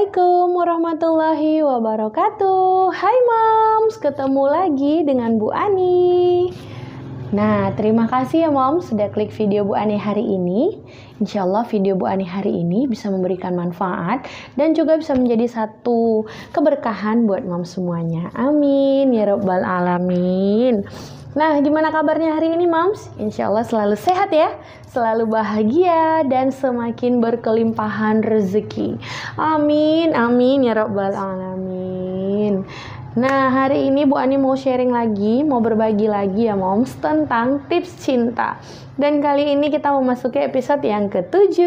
Assalamualaikum warahmatullahi wabarakatuh. Hai Moms, ketemu lagi dengan Bu Ani. Nah, terima kasih ya Moms sudah klik video Bu Ani hari ini. Insya Allah video Bu Ani hari ini bisa memberikan manfaat dan juga bisa menjadi satu keberkahan buat Moms semuanya. Amin ya Rabbal Alamin. Nah, gimana kabarnya hari ini Moms? Insya Allah selalu sehat ya, selalu bahagia dan semakin berkelimpahan rezeki. Amin, amin ya Rabbal Alamin. Nah, hari ini Bu Ani mau sharing lagi, mau berbagi lagi ya Moms tentang tips cinta. Dan kali ini kita memasuki episode yang ke-7.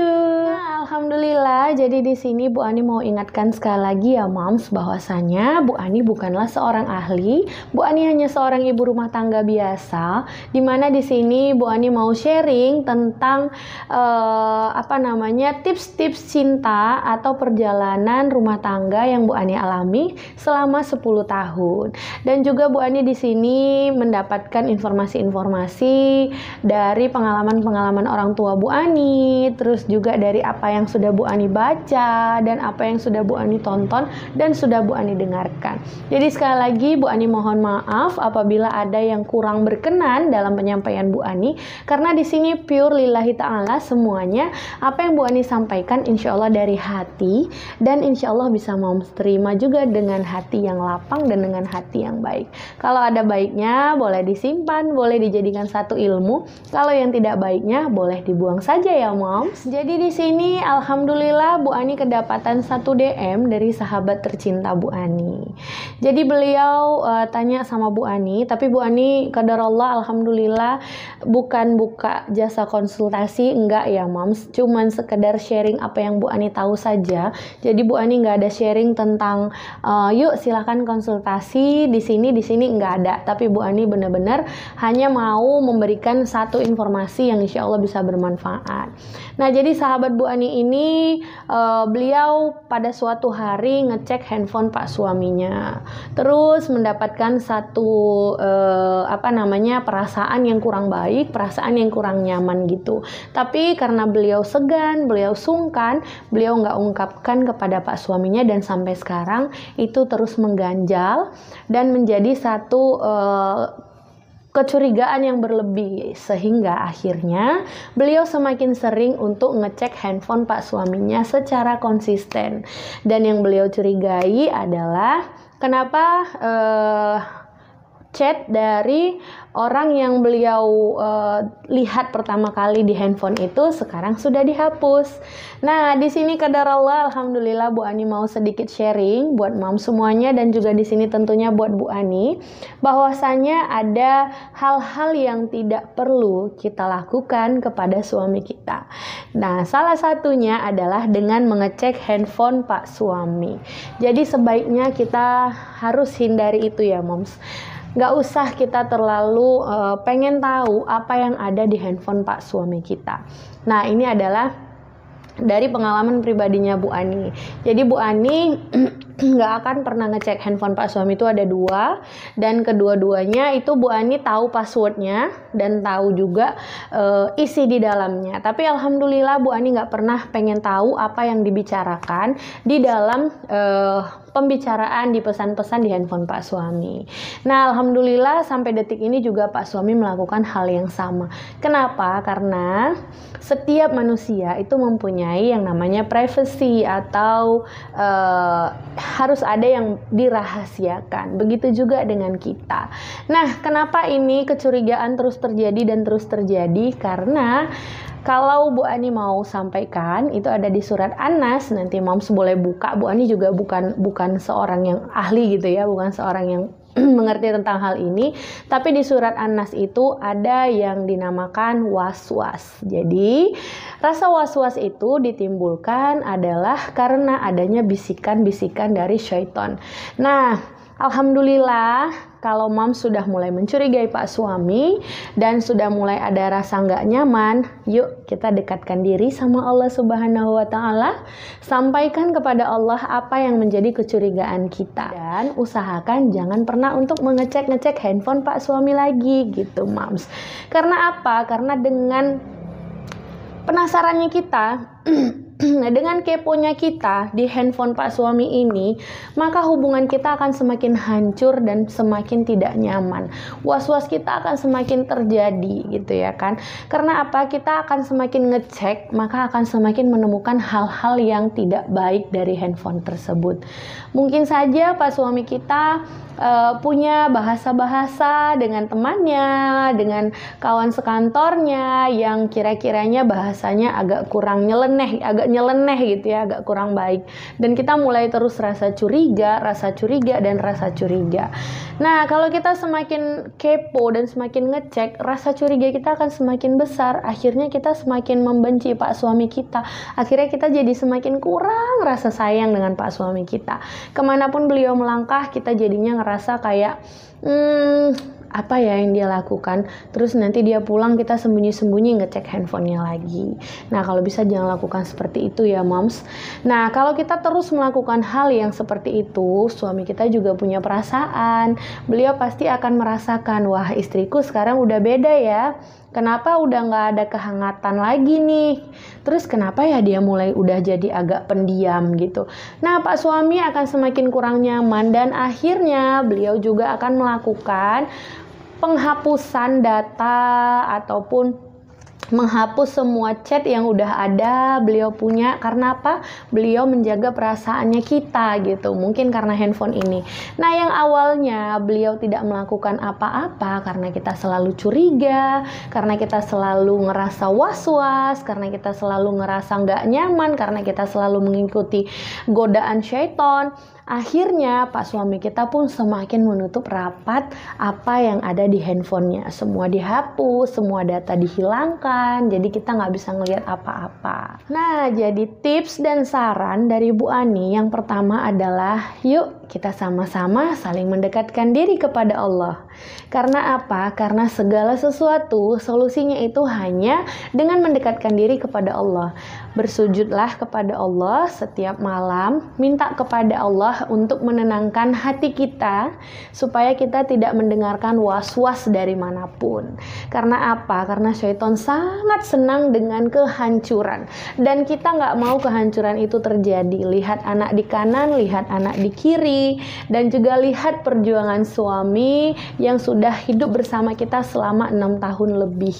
Nah, alhamdulillah, jadi di sini Bu Ani mau ingatkan sekali lagi ya Moms bahwasanya Bu Ani bukanlah seorang ahli, Bu Ani hanya seorang ibu rumah tangga biasa, dimana di sini Bu Ani mau sharing tentang tips-tips cinta atau perjalanan rumah tangga yang Bu Ani alami selama 10 tahun. Dan juga Bu Ani di sini mendapatkan informasi-informasi dari pengalaman-pengalaman orang tua Bu Ani, terus juga dari apa yang sudah Bu Ani baca dan apa yang sudah Bu Ani tonton dan sudah Bu Ani dengarkan. Jadi sekali lagi Bu Ani mohon maaf apabila ada yang kurang berkenan dalam penyampaian Bu Ani, karena di sini pure lillahi ta'ala semuanya apa yang Bu Ani sampaikan insya Allah dari hati dan insya Allah bisa mau terima juga dengan hati yang lapang dan dengan hati yang baik. Kalau ada baiknya boleh disimpan, boleh dijadikan satu ilmu. Kalau yang tidak baiknya boleh dibuang saja ya Moms. Jadi di sini alhamdulillah Bu Ani kedapatan satu DM dari sahabat tercinta Bu Ani. Jadi beliau tanya sama Bu Ani, tapi Bu Ani qadarullah alhamdulillah bukan buka jasa konsultasi, enggak ya Moms. Cuman sekedar sharing apa yang Bu Ani tahu saja. Jadi Bu Ani nggak ada sharing tentang yuk silakan konsultasi di sini nggak ada. Tapi Bu Ani benar-benar hanya mau memberikan satu informasi yang insya Allah bisa bermanfaat. Nah, jadi sahabat Bu Ani ini beliau pada suatu hari ngecek handphone Pak suaminya, terus mendapatkan satu perasaan yang kurang baik, perasaan yang kurang nyaman gitu. Tapi karena beliau segan, beliau sungkan, beliau nggak ungkapkan kepada Pak suaminya dan sampai sekarang itu terus mengganjal dan menjadi satu kecurigaan yang berlebih, sehingga akhirnya beliau semakin sering untuk ngecek handphone Pak suaminya secara konsisten. Dan yang beliau curigai adalah kenapa chat dari orang yang beliau lihat pertama kali di handphone itu sekarang sudah dihapus. Nah, di sini qadarullah alhamdulillah Bu Ani mau sedikit sharing buat Mom semuanya dan juga di sini tentunya buat Bu Ani bahwasanya ada hal-hal yang tidak perlu kita lakukan kepada suami kita. Nah, salah satunya adalah dengan mengecek handphone Pak suami. Jadi sebaiknya kita harus hindari itu ya Moms. Gak usah kita terlalu pengen tahu apa yang ada di handphone Pak suami kita. Nah, ini adalah dari pengalaman pribadinya Bu Ani. Jadi Bu Ani nggak akan pernah ngecek handphone Pak suami, itu ada 2 dan kedua-duanya itu Bu Ani tahu passwordnya dan tahu juga isi di dalamnya. Tapi alhamdulillah Bu Ani nggak pernah pengen tahu apa yang dibicarakan di dalam pembicaraan di pesan-pesan di handphone Pak suami. Nah, alhamdulillah sampai detik ini juga Pak suami melakukan hal yang sama. Kenapa? Karena setiap manusia itu mempunyai yang namanya privacy atau harus ada yang dirahasiakan. Begitu juga dengan kita. Nah, kenapa ini kecurigaan terus terjadi? Karena kalau Bu Ani mau sampaikan itu ada di surat An-Nas, nanti Moms boleh buka. Bu Ani juga bukan seorang yang ahli gitu ya, bukan seorang yang mengerti tentang hal ini, tapi di surat An-Nas itu ada yang dinamakan was-was. Jadi rasa was-was itu ditimbulkan adalah karena adanya bisikan-bisikan dari syaitan. Nah, alhamdulillah kalau Mom sudah mulai mencurigai Pak suami dan sudah mulai ada rasa nggak nyaman, yuk kita dekatkan diri sama Allah Subhanahu wa Ta'ala, sampaikan kepada Allah apa yang menjadi kecurigaan kita dan usahakan jangan pernah untuk mengecek handphone Pak suami lagi gitu Moms. Karena apa? Karena dengan penasarannya kita Dengan keponya kita di handphone Pak suami ini, maka hubungan kita akan semakin hancur dan semakin tidak nyaman. Was-was kita akan semakin terjadi gitu ya kan. Karena apa? Kita akan semakin ngecek, maka akan semakin menemukan hal-hal yang tidak baik dari handphone tersebut. Mungkin saja Pak suami kita punya bahasa-bahasa dengan temannya, dengan kawan sekantornya yang kira-kiranya bahasanya agak kurang nyeleneh, agak nyeleneh gitu ya, agak kurang baik. Dan kita mulai terus rasa curiga, dan rasa curiga. Nah, kalau kita semakin kepo dan semakin ngecek, rasa curiga kita akan semakin besar. Akhirnya kita semakin membenci Pak suami kita. Akhirnya kita jadi semakin kurang rasa sayang dengan Pak suami kita. Kemanapun beliau melangkah, kita jadinya ngerasa kayak apa ya yang dia lakukan. Terus nanti dia pulang, kita sembunyi-sembunyi ngecek handphonenya lagi. Nah, kalau bisa jangan lakukan seperti itu ya moms. Nah, kalau kita terus melakukan hal yang seperti itu, suami kita juga punya perasaan. Beliau pasti akan merasakan, wah istriku sekarang udah beda ya. Kenapa udah gak ada kehangatan lagi nih? Terus kenapa ya dia mulai udah jadi agak pendiam gitu. Nah, Pak suami akan semakin kurang nyaman dan akhirnya beliau juga akan melakukan penghapusan data ataupun menghapus semua chat yang udah ada beliau punya. Karena apa? Beliau menjaga perasaannya kita gitu. Mungkin karena handphone ini. Nah, yang awalnya beliau tidak melakukan apa-apa karena kita selalu curiga, karena kita selalu ngerasa was-was, karena kita selalu ngerasa nggak nyaman, karena kita selalu mengikuti godaan syaitan. Akhirnya Pak suami kita pun semakin menutup rapat apa yang ada di handphonenya. Semua dihapus, semua data dihilangkan, jadi kita nggak bisa ngelihat apa-apa. Nah, jadi tips dan saran dari Bu Ani yang pertama adalah yuk kita sama-sama saling mendekatkan diri kepada Allah. Karena apa? Karena segala sesuatu solusinya itu hanya dengan mendekatkan diri kepada Allah. Bersujudlah kepada Allah setiap malam, minta kepada Allah untuk menenangkan hati kita supaya kita tidak mendengarkan was-was dari manapun. Karena apa? Karena syaitan sangat senang dengan kehancuran dan kita nggak mau kehancuran itu terjadi. Lihat anak di kanan, lihat anak di kiri, dan juga lihat perjuangan suami yang sudah hidup bersama kita selama 6 tahun lebih.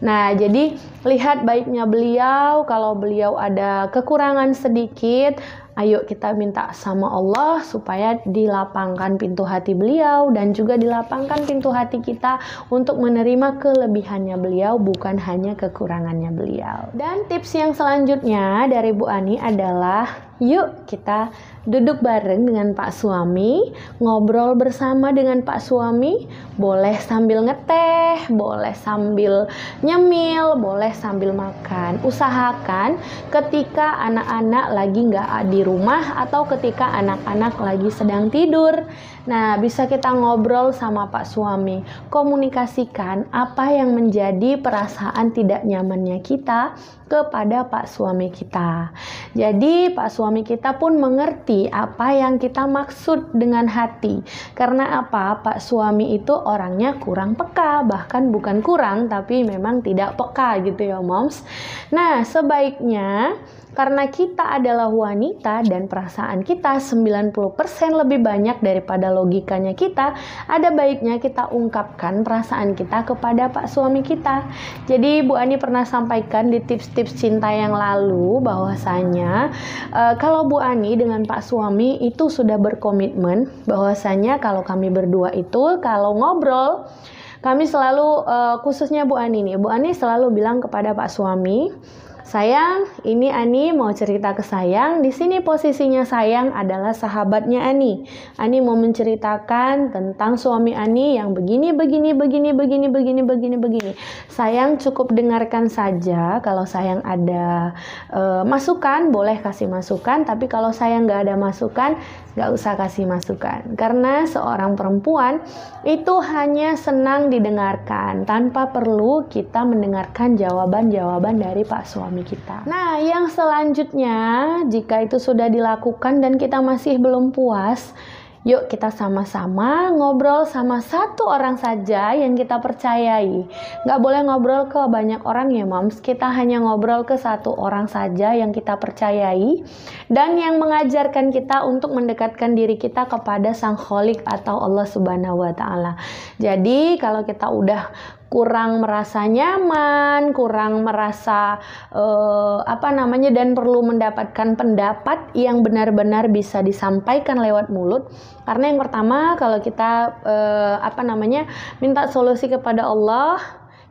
Nah, jadi lihat baiknya beliau. Kalau beliau ada kekurangan sedikit, ayo kita minta sama Allah supaya dilapangkan pintu hati beliau dan juga dilapangkan pintu hati kita untuk menerima kelebihannya beliau, bukan hanya kekurangannya beliau. Dan tips yang selanjutnya dari Bu Ani adalah yuk kita duduk bareng dengan Pak suami, ngobrol bersama dengan Pak suami, boleh sambil ngeteh, boleh sambil nyemil, boleh sambil makan. Usahakan ketika anak-anak lagi nggak di rumah atau ketika anak-anak lagi sedang tidur. Nah, bisa kita ngobrol sama Pak suami, komunikasikan apa yang menjadi perasaan tidak nyamannya kita kepada Pak suami kita. Jadi Pak suami kita pun mengerti apa yang kita maksud dengan hati. Karena apa? Pak suami itu orangnya kurang peka, bahkan bukan kurang tapi memang tidak peka gitu ya moms. Nah, sebaiknya karena kita adalah wanita dan perasaan kita 90% lebih banyak daripada logikanya kita, ada baiknya kita ungkapkan perasaan kita kepada Pak suami kita. Jadi Bu Ani pernah sampaikan di tips-tips cinta yang lalu bahwasanya kalau Bu Ani dengan Pak suami itu sudah berkomitmen bahwasanya kalau kami berdua itu kalau ngobrol, kami selalu khususnya Bu Ani nih, Bu Ani selalu bilang kepada Pak suami, sayang, ini Ani mau cerita ke sayang. Di sini posisinya sayang adalah sahabatnya Ani. Ani mau menceritakan tentang suami Ani yang begini. Sayang cukup dengarkan saja. Kalau sayang ada masukan, boleh kasih masukan. Tapi kalau sayang nggak ada masukan, nggak usah kasih masukan. Karena seorang perempuan itu hanya senang didengarkan tanpa perlu kita mendengarkan jawaban-jawaban dari Pak suami kita. Nah, yang selanjutnya, jika itu sudah dilakukan dan kita masih belum puas, Yuk kita sama-sama ngobrol sama satu orang saja yang kita percayai. Nggak boleh ngobrol ke banyak orang ya moms. Kita hanya ngobrol ke satu orang saja yang kita percayai dan yang mengajarkan kita untuk mendekatkan diri kita kepada Sang Khalik atau Allah Subhanahu wa Ta'ala. Jadi kalau kita udah kurang merasa nyaman, kurang merasa dan perlu mendapatkan pendapat yang benar-benar bisa disampaikan lewat mulut. Karena yang pertama kalau kita minta solusi kepada Allah,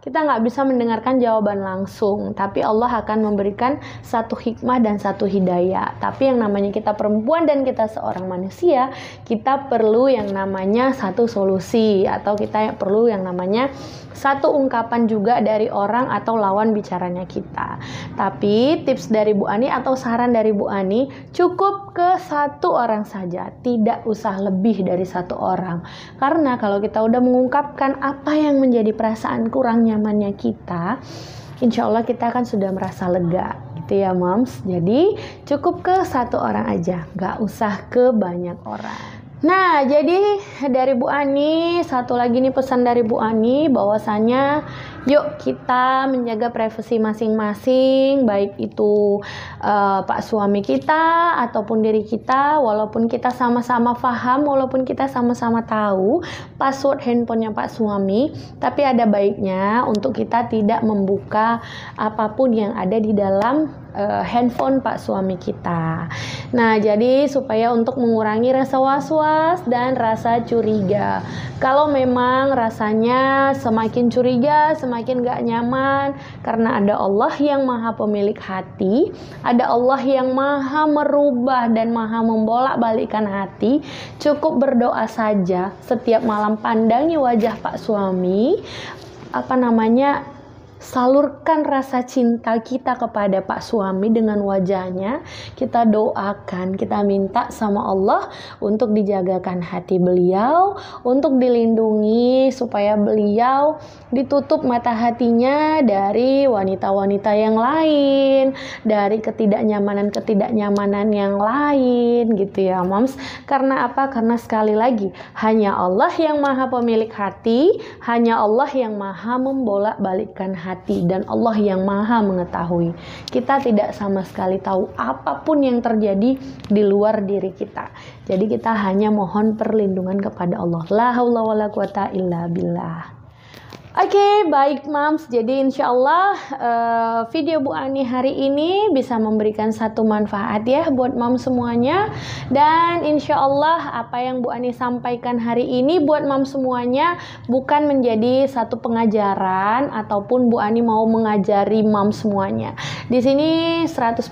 kita nggak bisa mendengarkan jawaban langsung, tapi Allah akan memberikan satu hikmah dan satu hidayah. Tapi yang namanya kita perempuan dan kita seorang manusia, kita perlu yang namanya satu solusi, atau kita perlu yang namanya satu ungkapan juga dari orang atau lawan bicaranya kita. Tapi tips dari Bu Ani atau saran dari Bu Ani, cukup ke satu orang saja, tidak usah lebih dari satu orang. Karena kalau kita udah mengungkapkan apa yang menjadi perasaan kurang nyamannya kita, insya Allah kita akan sudah merasa lega gitu ya moms. Jadi cukup ke satu orang aja, gak usah ke banyak orang. Nah, jadi dari Bu Ani, satu lagi nih pesan dari Bu Ani, bahwasanya yuk kita menjaga privasi masing-masing, baik itu pak suami kita ataupun diri kita, walaupun kita sama-sama paham, walaupun kita sama-sama tahu password handphonenya pak suami, tapi ada baiknya untuk kita tidak membuka apapun yang ada di dalam handphone pak suami kita. Nah, jadi supaya untuk mengurangi rasa was-was dan rasa curiga. Kalau memang rasanya semakin curiga, semakin gak nyaman, karena ada Allah yang maha pemilik hati, ada Allah yang maha merubah dan maha membolak-balikkan hati, cukup berdoa saja setiap malam pandangi wajah pak suami, salurkan rasa cinta kita kepada pak suami dengan wajahnya. Kita doakan, kita minta sama Allah untuk dijagakan hati beliau, untuk dilindungi supaya beliau ditutup mata hatinya dari wanita-wanita yang lain, dari ketidaknyamanan yang lain gitu ya moms. Karena apa? Karena sekali lagi hanya Allah yang maha pemilik hati, hanya Allah yang maha membolak-balikkan hati, dan Allah yang maha mengetahui. Kita tidak sama sekali tahu apapun yang terjadi di luar diri kita. Jadi kita hanya mohon perlindungan kepada Allah. La haula wala quwata illa billah. Oke, baik moms. Jadi insya Allah video Bu Ani hari ini bisa memberikan satu manfaat ya buat moms semuanya. Dan insya Allah apa yang Bu Ani sampaikan hari ini buat moms semuanya bukan menjadi satu pengajaran ataupun Bu Ani mau mengajari moms semuanya. Di sini 100%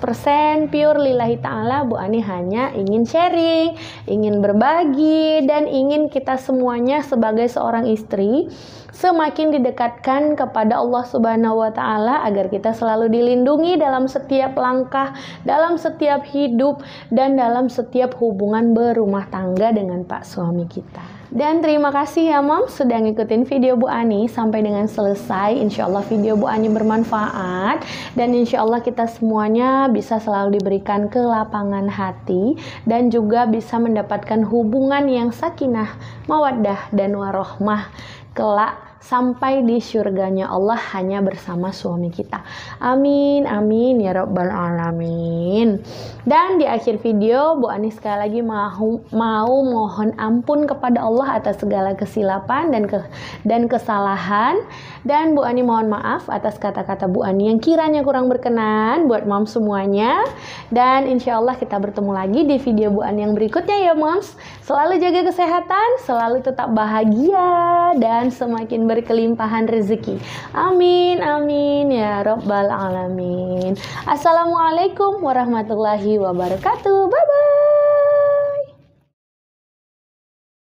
pure lillahi ta'ala. Bu Ani hanya ingin sharing, ingin berbagi, dan ingin kita semuanya sebagai seorang istri semakin didekatkan kepada Allah Subhanahu wa Ta'ala, agar kita selalu dilindungi dalam setiap langkah, dalam setiap hidup, dan dalam setiap hubungan berumah tangga dengan pak suami kita. Dan terima kasih ya Mom sudah ngikutin video Bu Ani sampai dengan selesai. Insya Allah video Bu Ani bermanfaat, dan insya Allah kita semuanya bisa selalu diberikan kelapangan hati dan juga bisa mendapatkan hubungan yang sakinah, mawaddah, dan warohmah kelak sampai di surganya Allah hanya bersama suami kita. Amin, amin ya rabbal alamin. Dan di akhir video Bu Ani sekali lagi mau mohon ampun kepada Allah atas segala kesilapan dan kesalahan, dan Bu Ani mohon maaf atas kata-kata Bu Ani yang kiranya kurang berkenan buat Mom semuanya. Dan insya Allah kita bertemu lagi di video Bu Ani yang berikutnya ya Moms. Selalu jaga kesehatan, selalu tetap bahagia, dan semakin berkelimpahan rezeki. Amin, amin ya rabbal alamin. Assalamualaikum warahmatullahi wabarakatuh. Bye bye.